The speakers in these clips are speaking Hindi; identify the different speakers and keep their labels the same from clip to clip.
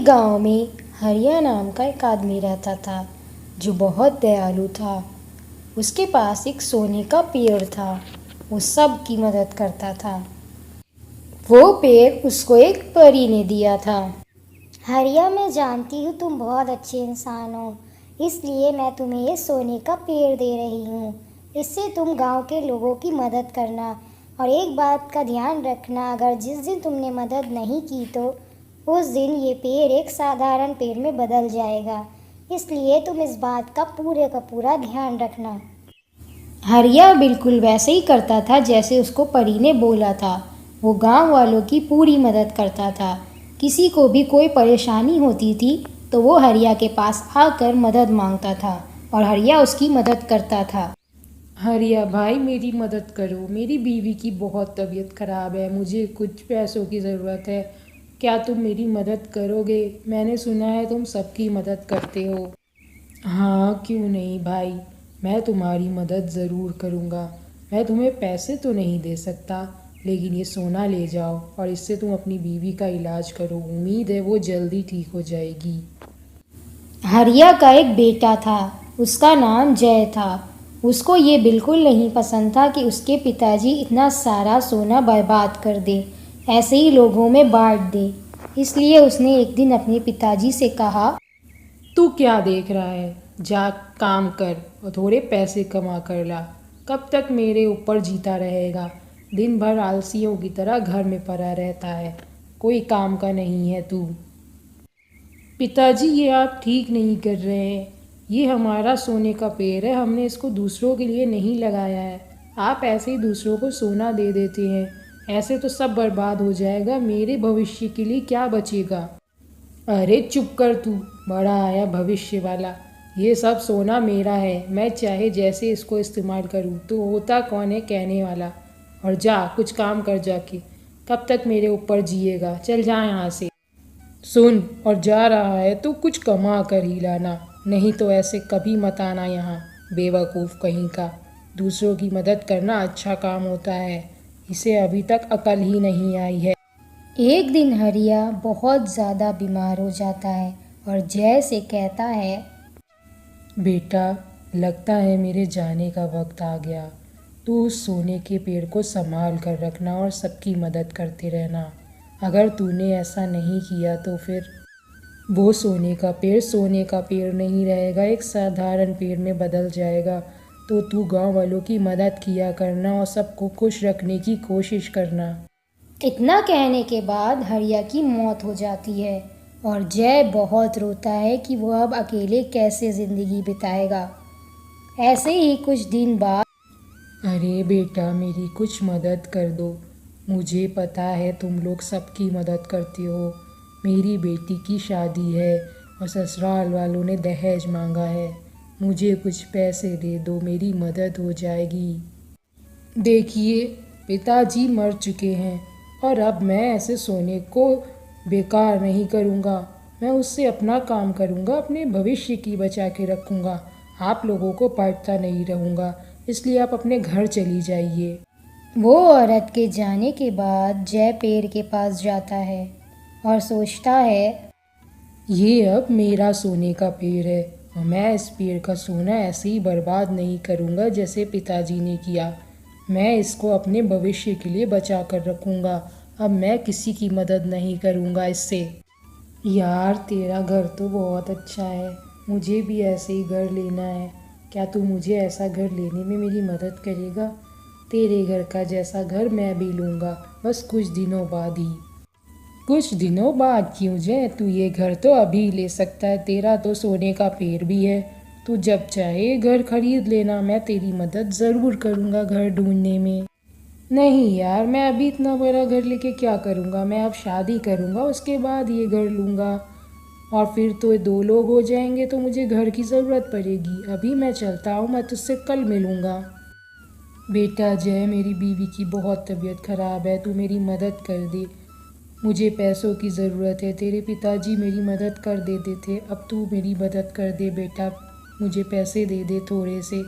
Speaker 1: एक गांव में हरिया नाम का एक आदमी रहता था जो बहुत दयालु था। उसके पास एक सोने का पेड़ था। वो सबकी मदद करता था। वो पेड़ उसको एक परी ने दिया था।
Speaker 2: हरिया, मैं जानती हूँ तुम बहुत अच्छे इंसान हो, इसलिए मैं तुम्हें ये सोने का पेड़ दे रही हूँ। इससे तुम गांव के लोगों की मदद करना, और एक बात का ध्यान रखना, अगर जिस दिन तुमने मदद नहीं की तो उस दिन ये पेड़ एक साधारण पेड़ में बदल जाएगा। इसलिए तुम इस बात का पूरा ध्यान रखना।
Speaker 1: हरिया बिल्कुल वैसे ही करता था जैसे उसको परी ने बोला था। वो गांव वालों की पूरी मदद करता था। किसी को भी कोई परेशानी होती थी तो वो हरिया के पास आकर मदद मांगता था और हरिया उसकी मदद करता था।
Speaker 3: हरिया भाई, मेरी मदद करो। मेरी बीवी की बहुत तबीयत ख़राब है, मुझे कुछ पैसों की ज़रूरत है। क्या तुम मेरी मदद करोगे? मैंने सुना है तुम सबकी मदद करते हो। हाँ, क्यों नहीं भाई, मैं तुम्हारी मदद ज़रूर करूँगा। मैं तुम्हें पैसे तो नहीं दे सकता, लेकिन ये सोना ले जाओ और इससे तुम अपनी बीवी का इलाज करो। उम्मीद है वो जल्दी ठीक हो जाएगी।
Speaker 1: हरिया का एक बेटा था। उसका नाम जय था। उसको ये बिल्कुल नहीं पसंद था कि उसके पिताजी इतना सारा सोना बर्बाद कर दे, ऐसे ही लोगों में बांट दे। इसलिए उसने एक दिन अपने पिताजी से कहा,
Speaker 3: तू क्या देख रहा है? जा काम कर और थोड़े पैसे कमा कर ला। कब तक मेरे ऊपर जीता रहेगा? दिन भर आलसियों की तरह घर में पड़ा रहता है, कोई काम का नहीं है तू। पिताजी, ये आप ठीक नहीं कर रहे हैं। ये हमारा सोने का पेड़ है, हमने इसको दूसरों के लिए नहीं लगाया है। आप ऐसे ही दूसरों को सोना दे देते हैं, ऐसे तो सब बर्बाद हो जाएगा। मेरे भविष्य के लिए क्या बचेगा? अरे चुप कर तू, बड़ा आया भविष्य वाला। ये सब सोना मेरा है, मैं चाहे जैसे इसको इस्तेमाल करूँ। तो होता कौन है कहने वाला? और जा कुछ काम कर जाके। कब तक मेरे ऊपर जिएगा? चल जा यहाँ से। सुन, और जा रहा है तो कुछ कमा कर ही लाना, नहीं तो ऐसे कभी मत आना यहाँ, बेवकूफ़ कहीं का। दूसरों की मदद करना अच्छा काम होता है, इसे अभी तक अकल ही नहीं आई है।
Speaker 1: एक दिन हरिया बहुत ज़्यादा बीमार हो जाता है और जय से कहता है,
Speaker 3: बेटा, लगता है मेरे जाने का वक्त आ गया। तू उस सोने के पेड़ को संभाल कर रखना और सबकी मदद करते रहना। अगर तूने ऐसा नहीं किया तो फिर वो सोने का पेड़ नहीं रहेगा, एक साधारण पेड़ में बदल जाएगा। तो तू गांव वालों की मदद किया करना और सबको खुश रखने की कोशिश करना।
Speaker 1: इतना कहने के बाद हरिया की मौत हो जाती है और जय बहुत रोता है कि वो अब अकेले कैसे ज़िंदगी बिताएगा। ऐसे ही कुछ दिन बाद
Speaker 3: अरे बेटा, मेरी कुछ मदद कर दो। मुझे पता है तुम लोग सबकी मदद करते हो। मेरी बेटी की शादी है और ससुराल वालों ने दहेज मांगा है। मुझे कुछ पैसे दे दो, मेरी मदद हो जाएगी। देखिए, पिताजी मर चुके हैं और अब मैं ऐसे सोने को बेकार नहीं करूँगा। मैं उससे अपना काम करूँगा, अपने भविष्य की बचा के रखूँगा। आप लोगों को बांटता नहीं रहूँगा, इसलिए आप अपने घर चली जाइए।
Speaker 1: वो औरत के जाने के बाद जय पेड़ के पास जाता है और सोचता है,
Speaker 3: ये अब मेरा सोने का पेड़ है और मैं इस पेड़ का सोना ऐसे ही बर्बाद नहीं करूँगा जैसे पिताजी ने किया। मैं इसको अपने भविष्य के लिए बचा कर रखूँगा। अब मैं किसी की मदद नहीं करूँगा इससे। यार, तेरा घर तो बहुत अच्छा है, मुझे भी ऐसे ही घर लेना है। क्या तू मुझे ऐसा घर लेने में मेरी मदद करेगा? तेरे घर का जैसा घर मैं भी लूँगा, बस कुछ दिनों बाद ही। कुछ दिनों बाद क्यों जय? तू ये घर तो अभी ले सकता है, तेरा तो सोने का पेड़ भी है। तू जब चाहे घर खरीद लेना, मैं तेरी मदद ज़रूर करूँगा घर ढूंढने में। नहीं यार, मैं अभी इतना बड़ा घर लेके क्या करूँगा? मैं अब शादी करूँगा, उसके बाद ये घर लूँगा और फिर तो 2 लोग हो जाएंगे तो मुझे घर की ज़रूरत पड़ेगी। अभी मैं चलता हूँ, मैं तुझसे कल मिलूँगा। बेटा जय, मेरी बीवी की बहुत तबीयत ख़राब है, तू मेरी मदद कर दे। मुझे पैसों की ज़रूरत है, तेरे पिताजी मेरी मदद कर देते थे, अब तू मेरी मदद कर दे बेटा, मुझे पैसे दे दे थोड़े से।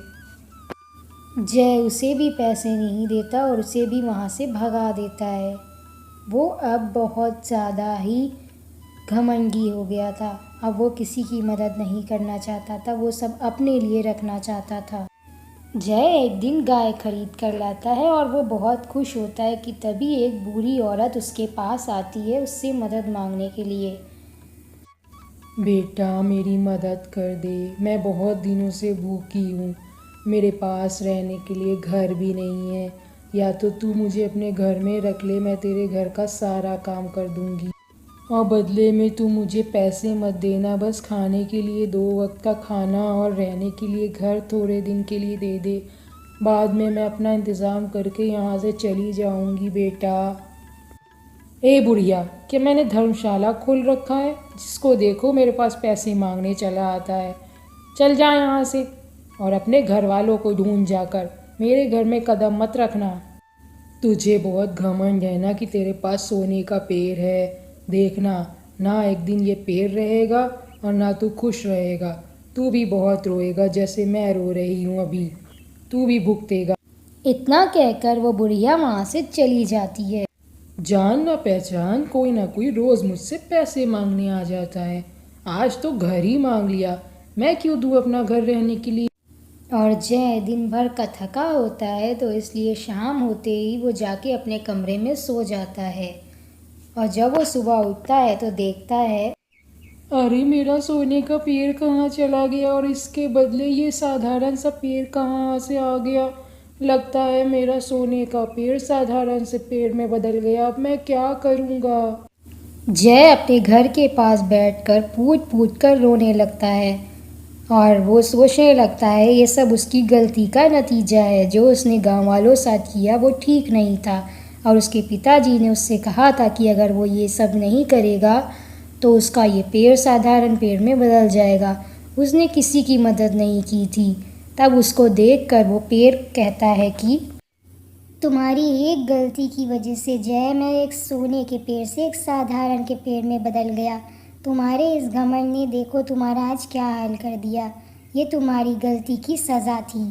Speaker 1: जय उसे भी पैसे नहीं देता और उसे भी वहाँ से भगा देता है। वो अब बहुत ज़्यादा ही घमंडी हो गया था। अब वो किसी की मदद नहीं करना चाहता था, वो सब अपने लिए रखना चाहता था। जय एक दिन गाय खरीद कर लाता है और वो बहुत खुश होता है कि तभी एक बूढ़ी औरत उसके पास आती है उससे मदद मांगने के लिए।
Speaker 3: बेटा मेरी मदद कर दे, मैं बहुत दिनों से भूखी हूँ। मेरे पास रहने के लिए घर भी नहीं है। या तो तू मुझे अपने घर में रख ले, मैं तेरे घर का सारा काम कर दूँगी और बदले में तू मुझे पैसे मत देना, बस खाने के लिए 2 वक्त का खाना और रहने के लिए घर थोड़े दिन के लिए दे दे। बाद में मैं अपना इंतज़ाम करके यहाँ से चली जाऊँगी बेटा। ए बुढ़िया, क्या मैंने धर्मशाला खोल रखा है? जिसको देखो मेरे पास पैसे मांगने चला आता है। चल जा यहाँ से और अपने घर वालों को ढूंढ जाकर, मेरे घर में कदम मत रखना। तुझे बहुत घमंड है ना कि तेरे पास सोने का पेड़ है। देखना, ना एक दिन ये पेड़ रहेगा और ना तू खुश रहेगा। तू भी बहुत रोएगा जैसे मैं रो रही हूँ अभी। तू भी भुगतेगा।
Speaker 1: इतना कहकर वो बुढ़िया वहाँ से चली जाती है।
Speaker 3: जान ना पहचान कोई ना कोई रोज़ मुझसे पैसे मांगने आ जाता है। आज तो घर ही मांग लिया, मैं क्यों दूँ अपना घर रहने के लिए।
Speaker 1: और जय दिन भर का थका होता है, तो इसलिए शाम होते ही वो जाके अपने कमरे में सो जाता है। और जब वो सुबह उठता है तो देखता है,
Speaker 3: अरे मेरा सोने का पेड़ कहाँ चला गया और इसके बदले ये साधारण सा पेड़ कहाँ से आ गया। लगता है मेरा सोने का पेड़ साधारण से पेड़ में बदल गया। अब मैं क्या करूँगा।
Speaker 1: जय अपने घर के पास बैठकर पूछ पूछ कर रोने लगता है और वो सोचने लगता है ये सब उसकी गलती का नतीजा है। जो उसने गांव वालों साथ किया वो ठीक नहीं था और उसके पिताजी ने उससे कहा था कि अगर वो ये सब नहीं करेगा तो उसका ये पेड़ साधारण पेड़ में बदल जाएगा। उसने किसी की मदद नहीं की थी। तब उसको देखकर वो पेड़ कहता है कि
Speaker 2: तुम्हारी एक गलती की वजह से जय मैं एक सोने के पेड़ से एक साधारण के पेड़ में बदल गया। तुम्हारे इस घमंड ने देखो तुम्हारा आज क्या हाल कर दिया। ये तुम्हारी गलती की सज़ा थी।